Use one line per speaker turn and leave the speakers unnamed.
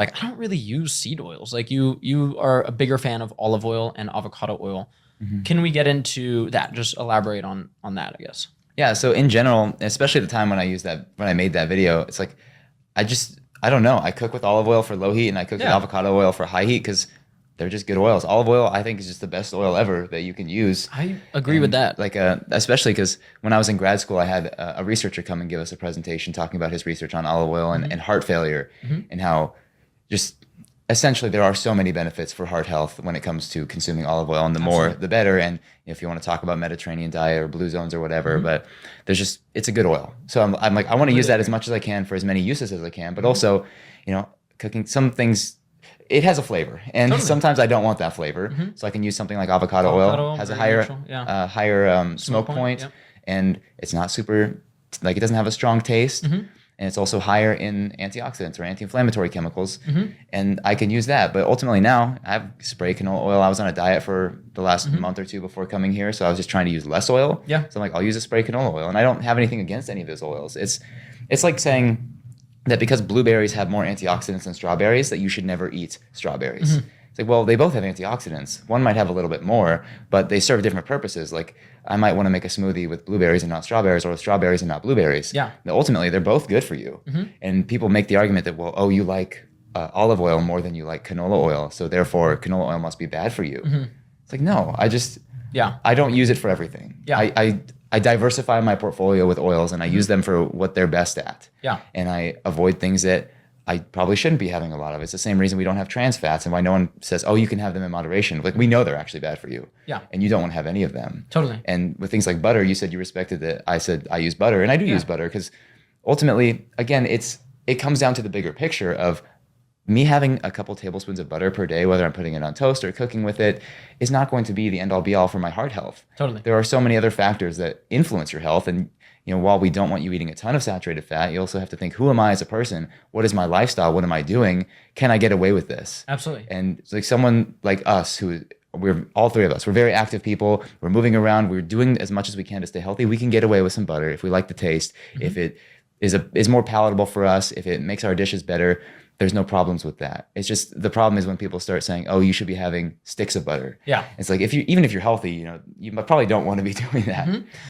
like I don't really use seed oils. Like you are a bigger fan of olive oil and avocado oil.
Mhm.
Can we get into that? Just elaborate on that, I guess.
Yeah. So in general, especially the time when I made that video, it's like I don't know. I cook with olive oil for low heat and I cook with
Yeah.
avocado oil for high heat because they're just good oils. Olive oil, I think, is just the best oil ever that you can use.
I agree with
And
that.
like, especially because when I was in grad school, I had a researcher come and give us a presentation talking about his research on olive oil and heart failure and how just essentially there are so many benefits for heart health when it comes to consuming olive oil, and the more
Absolutely.
the better. And if you want to talk about Mediterranean diet or blue zones or whatever, but it's a good oil. So I'm like, I want to use
Completely
that as
agree.
much as I can for as many uses as I can, but also, cooking some things, it has a flavor, and
Totally.
sometimes I don't want that flavor. So I can use something like avocado
Avocado
oil,
oil,
has a
very
higher
neutral. Yeah.
smoke
Point.
point,
Yep.
and it's not super, like, it doesn't have a strong taste, and it's also higher in antioxidants or anti-inflammatory chemicals, and I can use that. But ultimately now I have spray canola oil. I was on a diet for the last month or two before coming here, so I was just trying to use less oil.
Yeah.
So I'm like, I'll use a spray canola oil, and I don't have anything against any of those oils. It's like saying that because blueberries have more antioxidants than strawberries, that you should never eat strawberries. It's like, well, they both have antioxidants. One might have a little bit more, but they serve different purposes. Like, I might want to make a smoothie with blueberries and not strawberries, or with strawberries and not blueberries.
Yeah.
Now, ultimately, they're both good for you. And people make the argument that, well, oh, you like olive oil more than you like canola oil, so therefore canola oil must be bad for you. It's like, no,
Yeah.
I don't use it for everything.
Yeah.
I diversify my portfolio with oils, and I use them for what they're best at.
Yeah.
And I avoid things that I probably shouldn't be having a lot of. It's the same reason we don't have trans fats, and why no one says, oh, you can have them in moderation. Like, we know they're actually bad for you.
Yeah.
And you don't want to have any of them.
Totally.
And with things like butter, you said you respected that. I said I use butter, and I do use butter because ultimately, again, it comes down to the bigger picture of me having a couple tablespoons of butter per day, whether I'm putting it on toast or cooking with it, is not going to be the end all be all for my heart health.
Totally.
There are so many other factors that influence your health. And, while we don't want you eating a ton of saturated fat, you also have to think, who am I as a person? What is my lifestyle? What am I doing? Can I get away with this?
Absolutely.
And it's like someone like us we're all three of us. We're very active people. We're moving around. We're doing as much as we can to stay healthy. We can get away with some butter if we like the taste. If it is more palatable for us, if it makes our dishes better, there's no problems with that. It's just the problem is when people start saying, "Oh, you should be having sticks of butter."
Yeah.
It's like even if you're healthy, you probably don't want to be doing that.